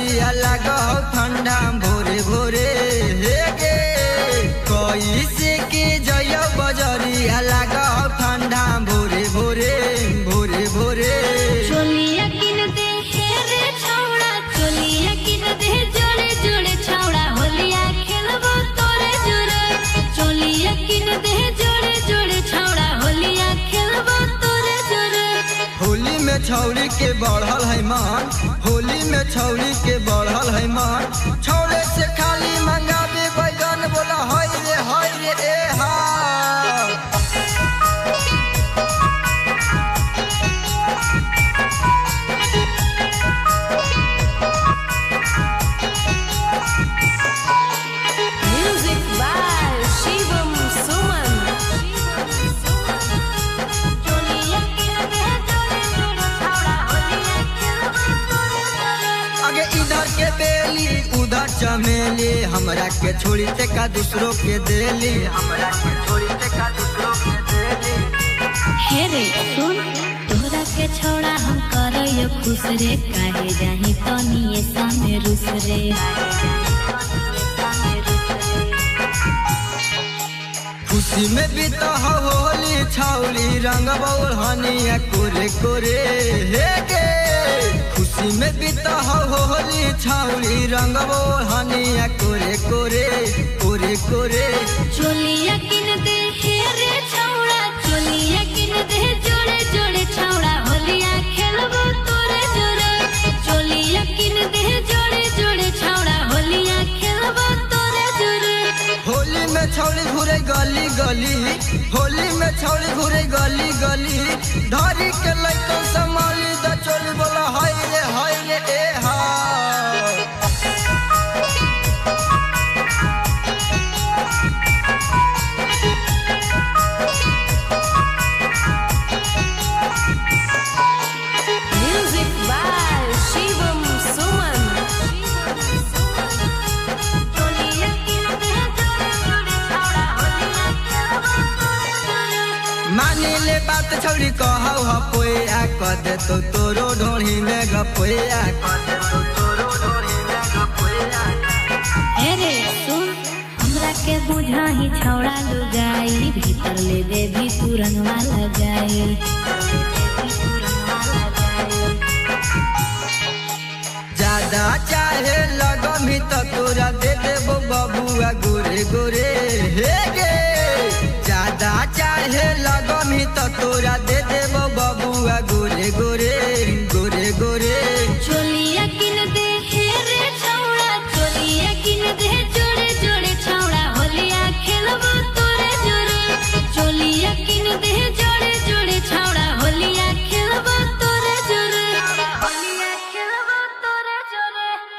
बजरिया लगा ठंडा भोरे भोरे हे गे कैसे के जय बजरिया लगा ठंडा भोरे भोरे भोरे भोरे चोलिया किन दे हे रे छौड़ा चोलिया किन दे जोड़े जोड़े छौड़ा होलिया खेलबो तोरे जोरे चोलिया किन दे जोड़े जोड़े छौड़ा होलिया खेलबो तोरे जोरे। होली में छौड़ी के बढ़ल है मान होली में छौड़ी के बढ़ल है मान छौड़े से खाली मंगाबे बैगन बोला हाय रे ए हा Music by Shivam Suman। चोलिया किन दे जोड़े जोड़े छौड़ा होलिया खेलबो तोरे जोरे। आगे इधर के बेली उधर चमेली हमरा के छोड़ी ते का दूसरों के देली हमरा के छोड़ी ते का दूसरों के देली। हे रे सुन तोहरा के छौड़ा हम करयो खुश रे काहे जाही तनिए सामे रुस रे। खुशी में बीता होली छौली रंग बौलहनिया कोरे कोरे हे गे खुशी में बीता होली छौली रंग बौलहनिया कोरे कोरे कोरे कोरे। चोलिया किन दे हे रे छौड़ा चोलिया किन दे जोड़े जोड़े छौड़ा होलिया खेलबो तोरे जोरे चोलिया किन दे जोड़े जोड़े छौड़ा होलिया खेलबो तोरे जोरे। होली में छौली घूरे गली गली होली में छौली घूरे गली गली धारी के लइकन संभाली द चोली बोला हाय रे ए हा Music by Shivam Suman। चोलिया किन दे जोड़े जोड़े छौड़ा होलिया खेलबो तोरे जोरे। मानी ले बात छौड़ी कहौ हपोया क दे तो तोरो ढोढ़ी में गपोया क दे तो तोरो ढोढ़ी में गपोया। हे रे सुन हमरा के बुझाही छौड़ा लुगाई भीतर ले दे भी पुरनवा लगाई। ज्यादा चाहे लगमी तो तोरा दे देबो बबुआ गोरे गोरे हे गे ज्यादा चाहे लगमी तो तोरा दे